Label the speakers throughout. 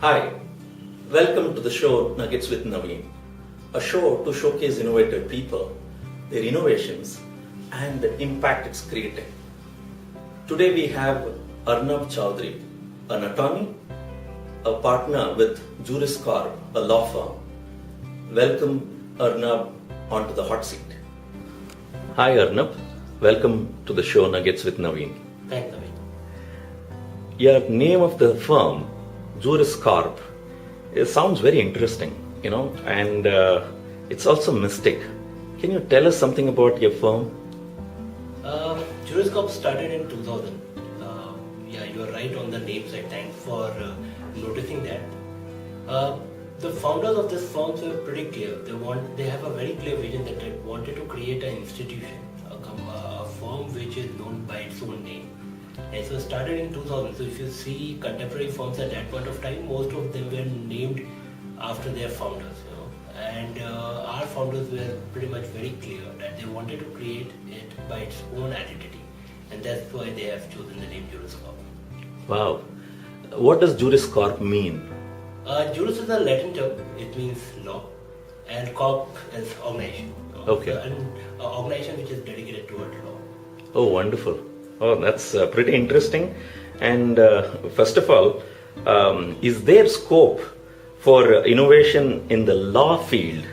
Speaker 1: Hi, welcome to the show Nuggets with Naveen, a show to showcase innovative people, their innovations, and the impact it's creating. Today we have Arunabh Choudhary, an attorney, a partner with Juris Corp, a law firm. Welcome Arunabh onto the hot seat. Hi Arunabh, welcome to the show Nuggets with Naveen.
Speaker 2: Thanks, Naveen.
Speaker 1: Your name of the firm, Juris Corp, it sounds very interesting, and it's also mystic. Can you tell us something about your firm?
Speaker 2: Juris Corp started in 2000. You are right on the name side. Thanks for noticing that. The founders of this firm were pretty clear. They have a very clear vision that they wanted to create an institution, a firm which is known by its own name. And so it started in 2000. So if you see contemporary firms at that point of time, most of them were named after their founders. And our founders were pretty much very clear that they wanted to create it by its own identity. And that's why they have chosen the name Juris Corp.
Speaker 1: Wow. What does Juris Corp mean?
Speaker 2: Juris is a Latin term. It means law. And Corp is organization.
Speaker 1: Okay.
Speaker 2: An organization which is dedicated toward law.
Speaker 1: Oh, wonderful. Oh, that's pretty interesting. And first of all, is there scope for innovation in the law field?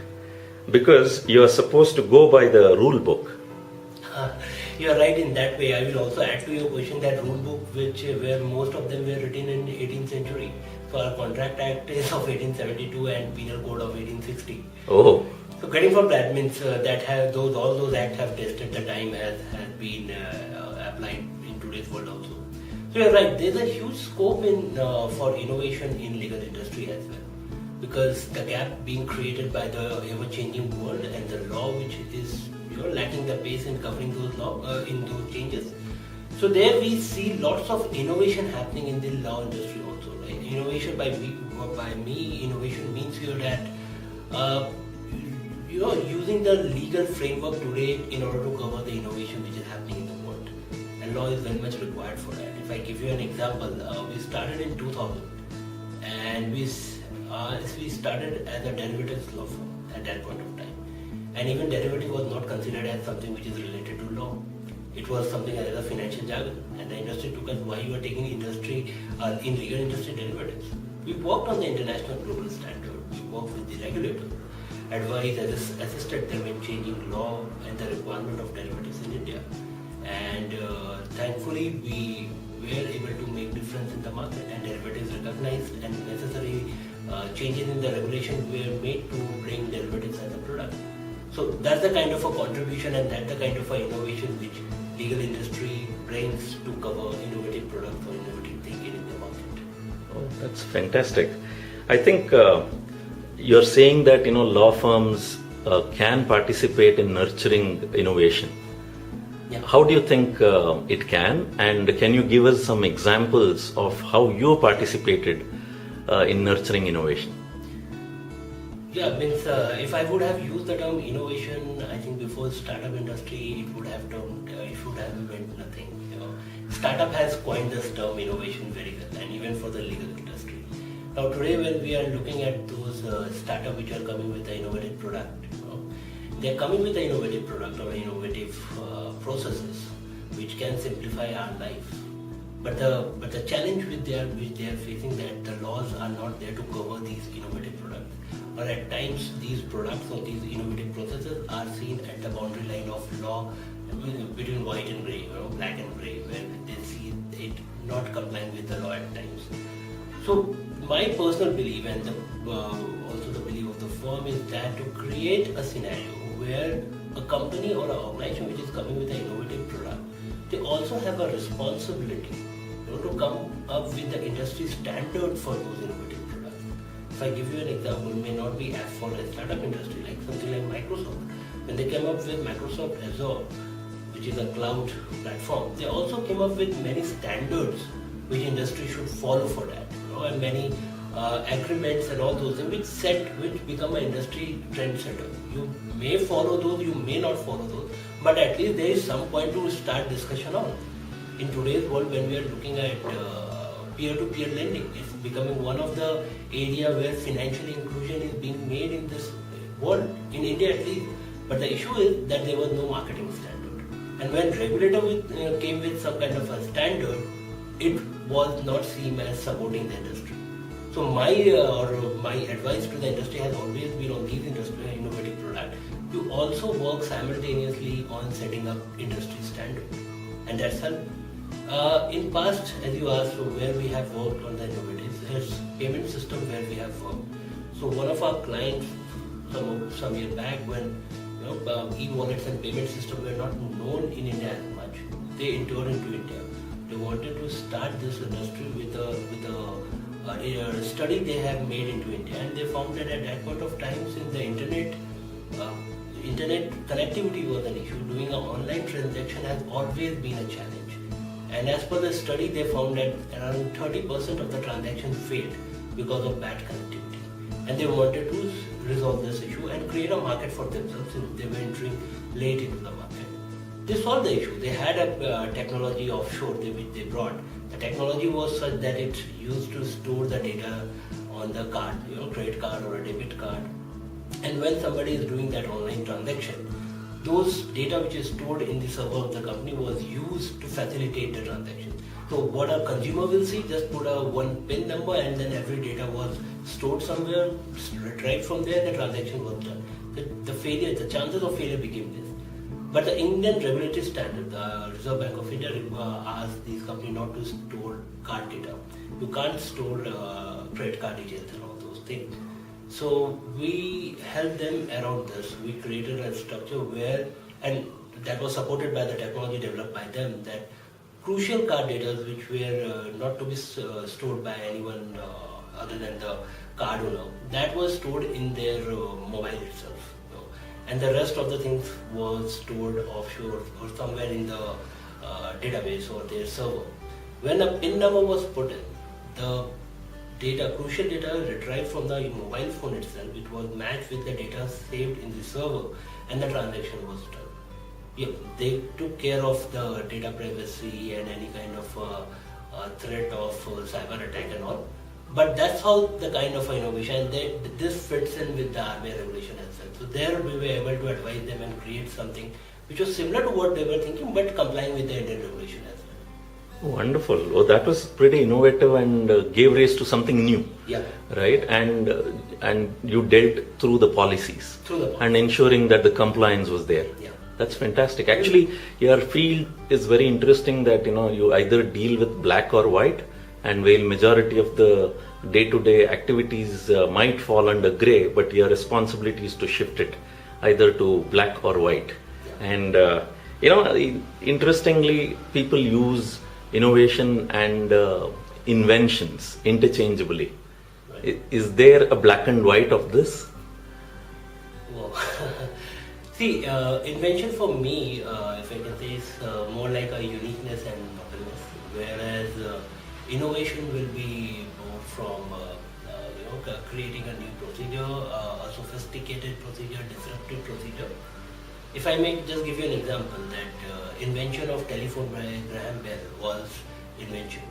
Speaker 1: Because you are supposed to go by the rule book.
Speaker 2: You are right in that way. I will also add to your question that rule book, where most of them were written in 18th century. So our Contract Act is of 1872 and Penal Code of 1860.
Speaker 1: Oh.
Speaker 2: So getting from that means all those acts have tested the time has been applied in today's world also. So you're right. There's a huge scope for innovation in legal industry as well, because the gap being created by the ever-changing world and the law, which is lacking the pace in covering those changes. So there we see lots of innovation happening in the law industry also. Right? Innovation by me, innovation means that using the legal framework today in order to cover the innovation which is happening in the world. And law is very much required for that. If I give you an example, we started in 2000 and we started as a derivatives law firm at that point of time. And even derivative was not considered as something which is related to law. It was something as a financial jargon. And the industry took us, why you are taking in legal industry derivatives. We worked on the international global standard. We worked with the regulator, advised, assisted them in changing law and the requirement of derivatives in India. And thankfully we were able to make difference in the market, and derivatives recognized, and necessary changes in the regulation were made to bring derivatives as a product. So that's the kind of a contribution, and that's the kind of a innovation which legal industry brings to cover innovative products or innovative thinking in the market.
Speaker 1: Oh, that's fantastic. I think you're saying that law firms can participate in nurturing innovation.
Speaker 2: Yeah.
Speaker 1: How do you think it can? And can you give us some examples of how you participated in nurturing innovation?
Speaker 2: Yeah, means if I would have used the term innovation, I think before startup industry, it would have meant nothing. Startup has coined this term innovation very well, and even for the legal industry. Now today, when we are looking at those startups which are coming with the innovative product, they are coming with the innovative product or innovative processes which can simplify our life. But the challenge which they are facing, that the laws are not there to cover these innovative products. Or at times these products or these innovative processes are seen at the boundary line of law between white and grey, black and grey, where they see it not complying with the law at times. So my personal belief, and also the belief of the firm, is that to create a scenario where a company or an organization which is coming with an innovative product, they also have a responsibility to come up with the industry standard for those innovative products. If I give you an example, it may not be as for a startup industry, like something like Microsoft. When they came up with Microsoft Azure, which is a cloud platform, they also came up with many standards which industry should follow for that, and many agreements and all those things which become an industry trendsetter. You may follow those, you may not follow those, but at least there is some point to start discussion on. In today's world, when we are looking at peer-to-peer lending. It's becoming one of the area where financial inclusion is being made in this world, in India at least. But the issue is that there was no marketing standard. And when regulator came with some kind of a standard, it was not seen as supporting the industry. So my advice to the industry has always been on these innovative products to also work simultaneously on setting up industry standard, and that's helped. In past, as you asked, where we have worked on the innovatives, there's payment system where we have worked. So one of our clients, some year back, when e-wallets and payment system were not known in India as much, they entered into India. They wanted to start this industry with a study they have made into India, and they found that at that point of time, since the internet connectivity was an issue, doing an online transaction has always been a challenge. And as per the study, they found that around 30% of the transactions failed because of bad connectivity. And they wanted to resolve this issue and create a market for themselves since they were entering late into the market. They solved the issue. They had a technology offshore which they brought. The technology was such that it's used to store the data on the card, credit card or a debit card. And when somebody is doing that online transaction, those data which is stored in the server of the company was used to facilitate the transaction. So what a consumer will see, just put a one PIN number and then every data was stored somewhere, retrieved from there, the transaction was done. The chances of failure became this. But the Indian regulatory standard, the Reserve Bank of India asked these companies not to store card data. You can't store credit card details and all those things. So we helped them around this. We created a structure where, and that was supported by the technology developed by them, that crucial card data which were not to be stored by anyone other than the card owner, that was stored in their mobile itself. And the rest of the things was stored offshore or somewhere in the database or their server. When a PIN number was put in, the crucial data retrieved from the mobile phone itself, it was matched with the data saved in the server, and the transaction was done. Yeah, they took care of the data privacy and any kind of threat of cyber attack and all. But that's how the kind of innovation, this fits in with the RBI regulation as well. So there we were able to advise them and create something which was similar to what they were thinking, but complying with the Indian regulation as well.
Speaker 1: Wonderful. Oh, that was pretty innovative and gave rise to something new.
Speaker 2: Yeah.
Speaker 1: Right? And you dealt through the policies. And ensuring that the compliance was there.
Speaker 2: Yeah.
Speaker 1: That's fantastic. Actually, your field is very interesting that, you either deal with black or white, and while majority of the day-to-day activities might fall under gray, but your responsibility is to shift it either to black or white. And, interestingly, people use innovation and inventions interchangeably. Right. Is there a black and white of this?
Speaker 2: Well, see, invention for me, if I can say, is more like a uniqueness and nobleness, whereas innovation will be more from creating a new procedure, a sophisticated procedure, disruptive procedure. If I may just give you an example, that invention of telephone by Graham Bell was invention,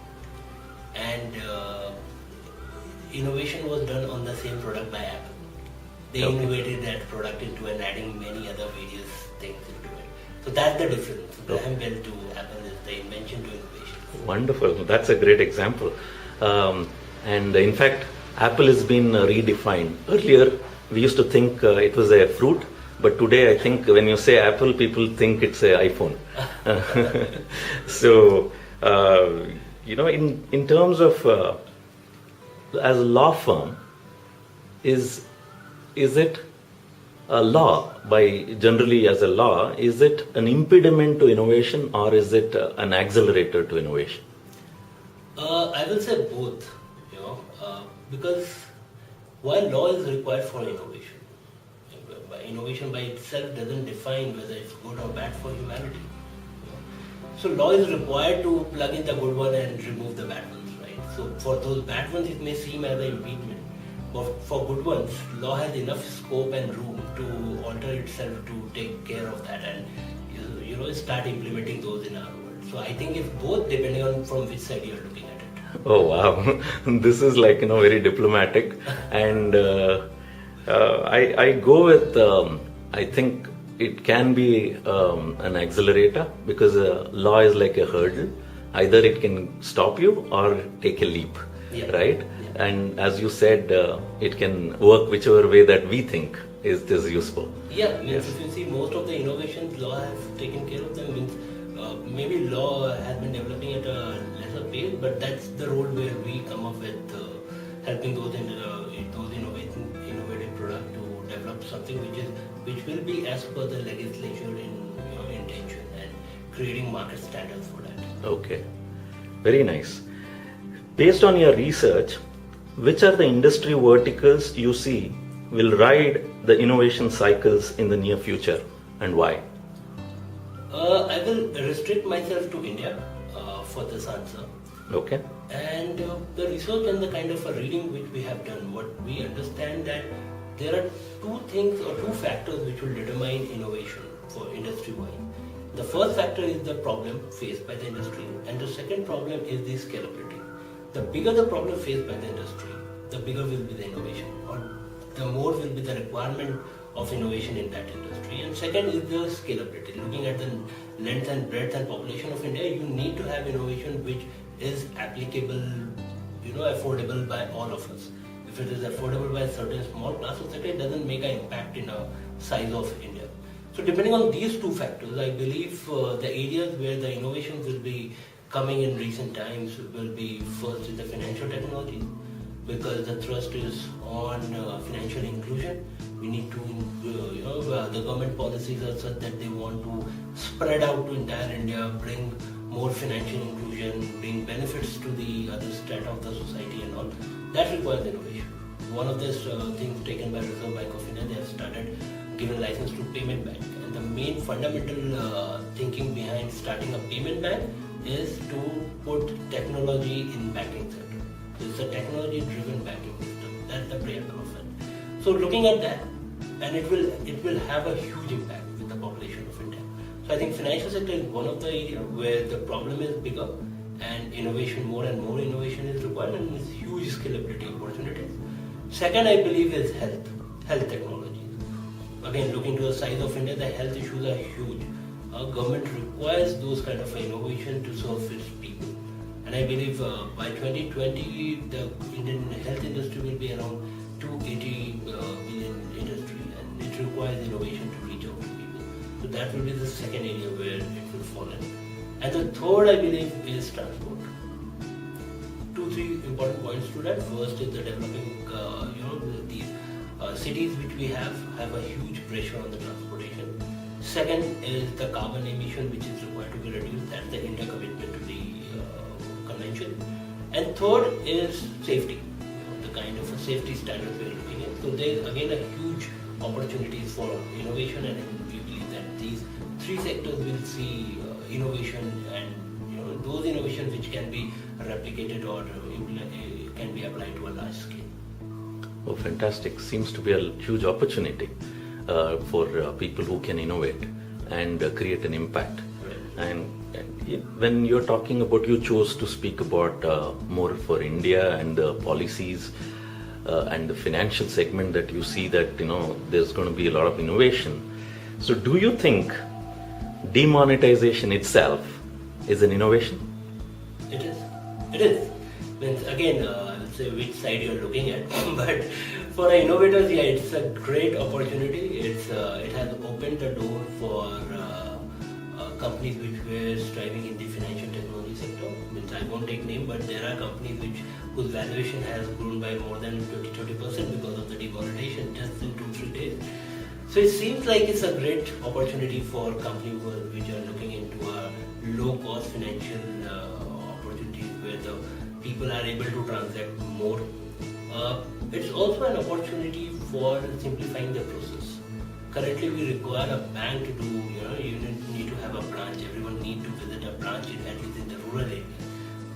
Speaker 2: and innovation was done on the same product by Apple. They innovated that product into and adding many other various things into it. So that's the difference. Graham Bell to Apple is the invention to innovation.
Speaker 1: Wonderful. That's a great example. And in fact, Apple has been redefined. Earlier, we used to think it was a fruit, but today I think when you say Apple, people think it's an iPhone. So, in terms of, as a law firm, is it a law, generally as a law, is it an impediment to innovation or is it an accelerator to innovation?
Speaker 2: I will say both, because while law is required for innovation, innovation by itself doesn't define whether it's good or bad for humanity. So law is required to plug in the good one and remove the bad ones, right? So for those bad ones, it may seem as an impediment. But for good ones, law has enough scope and room to alter itself to take care of that and start implementing those in our world. So I think it's both depending on from which side you're looking at it.
Speaker 1: Oh wow, this is like very diplomatic, and I go with I think it can be an accelerator because law is like a hurdle. Either it can stop you or take a leap,
Speaker 2: Yeah.
Speaker 1: right?
Speaker 2: Yeah.
Speaker 1: And as you said, it can work whichever way that we think is useful.
Speaker 2: Yeah, means
Speaker 1: Yes.
Speaker 2: if you see most of the innovations, law has taken care of them. Means maybe law has been developing at a lesser pace, but that's the role where we come up with helping those innovative product to develop something which will be as per the legislature in intention and creating market standards for that.
Speaker 1: Okay, very nice. Based on your research, which are the industry verticals you see will ride the innovation cycles in the near future and why?
Speaker 2: I will restrict myself to India for this answer.
Speaker 1: Okay.
Speaker 2: And the research and the kind of a reading which we have done, what we understand that there are two things or two factors which will determine innovation for industry-wide. The first factor is the problem faced by the industry, and the second problem is the scalability. The bigger the problem faced by the industry, the bigger will be the innovation, or the more will be the requirement of innovation in that industry. And second is the scalability. Looking at the length and breadth and population of India, you need to have innovation which is applicable, affordable by all of us. If it is affordable by a certain small class of society, it doesn't make an impact in a size of India. So depending on these two factors, I believe the areas where the innovations will be coming in recent times will be first in the financial technology, because the thrust is on financial inclusion. We need to, the government policies are such that they want to spread out to entire India, bring more financial inclusion, bring benefits to the other strata of the society and all. That requires innovation. One of the things taken by Reserve Bank of India, they have started giving license to payment bank. And the main fundamental thinking behind starting a payment bank is to put technology in banking sector. So it's a technology-driven banking system. That's the preamble of it. So looking at that, and it will have a huge impact with the population of India. So I think financial sector is one of the areas where the problem is bigger and innovation, more and more innovation is required, and with huge scalability opportunities. Second, I believe is health technology. Again, looking to the size of India, the health issues are huge. Our government requires those kind of innovation to serve its people. And I believe by 2020, the Indian health industry will be around 280 billion industry, and it requires innovation to reach out to people. So that will be the second area where it will fall in. And the third, I believe, is transport. 2-3 important points to that. First is the developing, these cities which we have a huge pressure on the transportation. Second is the carbon emission which is required to be reduced. That's the India commitment to the convention. And third is safety, the kind of a safety standard we're looking at. So there's again a huge opportunities for innovation, and we believe that these three sectors will see innovation, and those innovations which can be replicated or can be applied to a large scale.
Speaker 1: Oh, fantastic. Seems to be a huge opportunity for people who can innovate and create an impact.
Speaker 2: Right.
Speaker 1: And when you're talking about, you chose to speak about more for India and the policies and the financial segment that you see that, there's going to be a lot of innovation. So do you think demonetization itself is an innovation?
Speaker 2: It is. It is. Means again, I'll say which side you're looking at. But for innovators, yeah, it's a great opportunity. It has opened the door for companies which were striving in the financial technology sector. Means I won't take name, but there are companies whose valuation has grown by more than 20-30% because of the demonetization just in 2-3 days. So it seems like it's a great opportunity for companies which are looking into a low-cost financial opportunities where the people are able to transact more. It's also an opportunity for simplifying the process. Currently, we require a bank to do, you need to have a branch. Everyone need to visit a branch, at least in the rural area.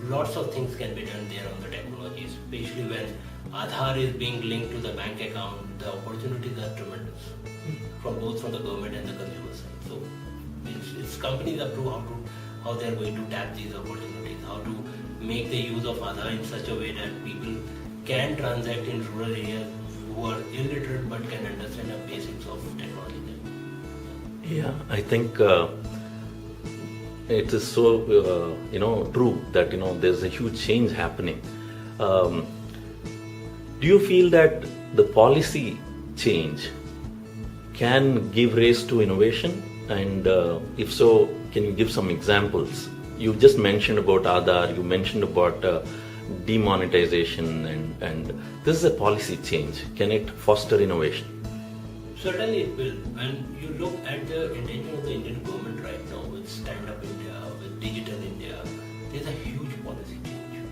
Speaker 2: Lots of things can be done there on the technology, especially when Aadhaar is being linked to the bank account. The opportunities are tremendous, from both the government and the consumer side. So it's companies approve how to how they are going to tap these opportunities, how to make the use of Aadhaar in such a way that people can transact in rural areas who are illiterate but can understand the basics of technology.
Speaker 1: Yeah, I think it is so true that there's a huge change happening. Do you feel that the policy change can give rise to innovation? And if so, can you give some examples? You just mentioned about Aadhaar, you mentioned about demonetization, and this is a policy change. Can it foster innovation?
Speaker 2: Certainly it will. When you look at the intention of the Indian government right now with Stand Up India, with Digital India, there's a huge policy change.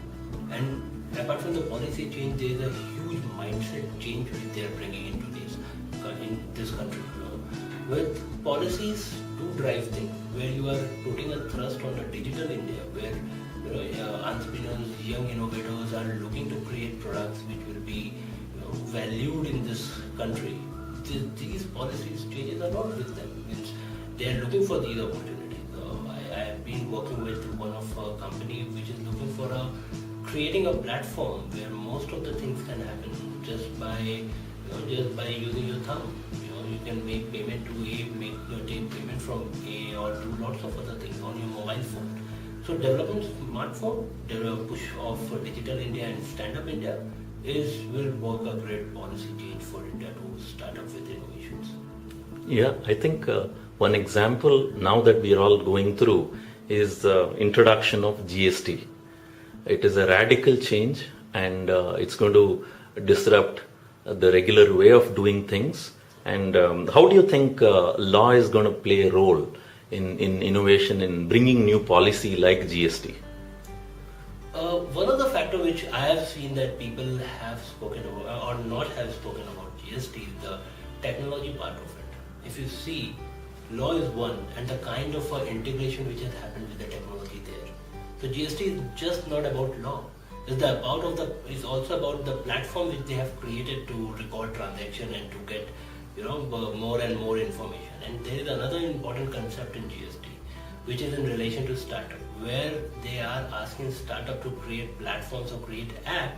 Speaker 2: And apart from the policy change, there's a huge mindset change which they are bringing into this country. With policies to drive things, where you are putting a thrust on a Digital India, where entrepreneurs, young innovators are looking to create products which will be valued in this country. These policies changes a lot with them. They are looking for these opportunities. I have been working with one of a company which is looking for creating a platform where most of the things can happen just by using your thumb. You can make payment to A, take payment from A, or do lots of other things on your mobile phone. So developing smartphone, push of Digital India and Stand Up India will work a great policy change for India to start up with innovations.
Speaker 1: Yeah, I think one example now that we are all going through is the introduction of GST. It is a radical change, and it's going to disrupt the regular way of doing things. And how do you think law is going to play a role in innovation, in bringing new policy like GST?
Speaker 2: One of the factors which I have seen that people have spoken about or not have spoken about GST is the technology part of it. If you see, law is one, and the kind of integration which has happened with the technology there. So GST is just not about law. It's also about the platform which they have created to record transaction and to get more and more information. And there is another important concept in GST, which is in relation to startup, where they are asking startup to create platforms or create app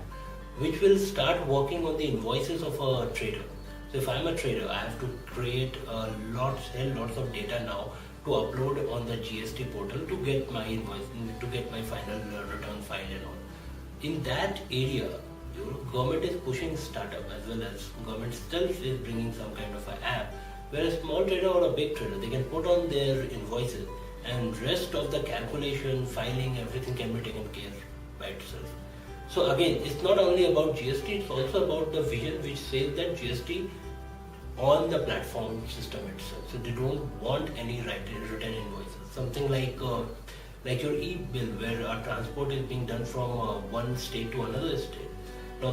Speaker 2: which will start working on the invoices of a trader. So if I'm a trader, I have to create sell lots of data now to upload on the GST portal to get my invoice, to get my final return file and all. In that area, government is pushing startup, as well as government still is bringing some kind of an app where a small trader or a big trader, they can put on their invoices, and rest of the calculation, filing, everything can be taken care by itself. So again, it's not only about GST, it's also about the vision which says that GST on the platform system itself. So they don't want any written invoices. Something like your e-bill, where a transport is being done from one state to another state. Now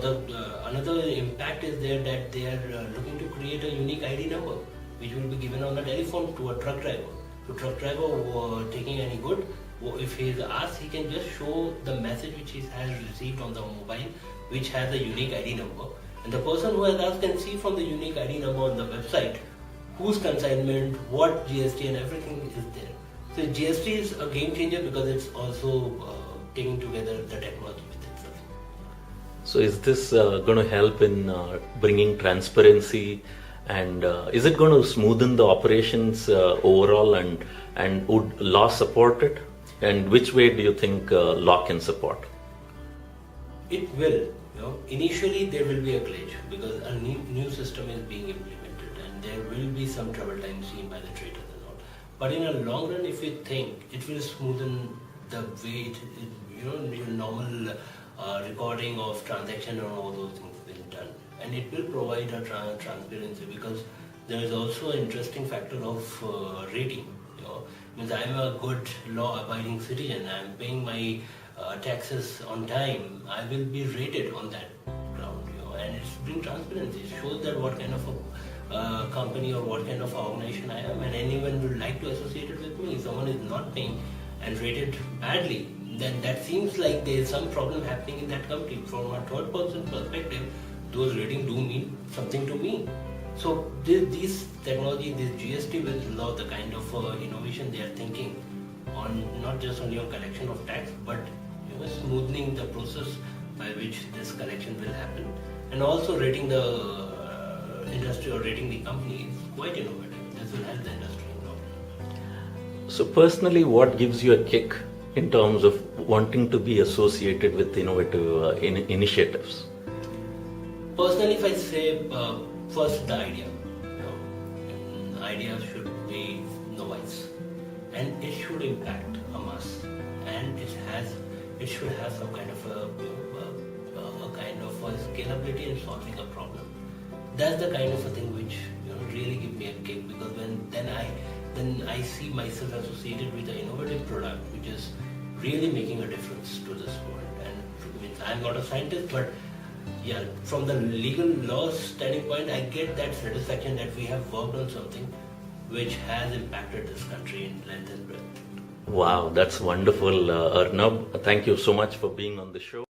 Speaker 2: another impact is there that they are looking to create a unique ID number which will be given on the telephone to a truck driver. So truck driver taking any good, if he is asked, he can just show the message which he has received on the mobile, which has a unique ID number. And the person who has asked can see from the unique ID number on the website whose consignment, what GST and everything is there. So GST is a game changer because it's also taking together the technology with itself.
Speaker 1: So is this going to help in bringing transparency, and is it going to smoothen the operations overall, and would law support it? And which way do you think law can support?
Speaker 2: It will. Initially there will be a glitch because a new system is being implemented, and there will be some trouble time seen by the traders and all. But in a long run, if you think, it will smoothen the way your normal recording of transaction and all those things been done, and it will provide a transparency, because there is also an interesting factor of rating. Means I am a good law-abiding citizen. I am paying my taxes on time. I will be rated on that ground, and it's bring transparency. It shows that what kind of a company or what kind of organization I am, and anyone would like to associate it with me. If someone is not paying and rated badly, then that seems like there is some problem happening in that company. From a third person perspective, those ratings do mean something to me. So these technology, this GST will allow the kind of innovation they are thinking on not just on your collection of tax, but smoothing the process by which this collection will happen, and also rating the industry or rating the company is quite innovative. This will help the industry a lot.
Speaker 1: So personally, what gives you a kick in terms of wanting to be associated with innovative initiatives?
Speaker 2: Personally, if I say first the idea, the idea should be novice, and it should impact a mass, and it should have some kind of a scalability in solving a problem. That's the kind of a thing which really give me a kick, because then I see myself associated with an innovative product which is really making a difference to this world. And I'm not a scientist, but yeah, from the legal law standing point, I get that satisfaction that we have worked on something which has impacted this country in length and breadth.
Speaker 1: Wow, that's wonderful, Arunabh. Thank you so much for being on the show.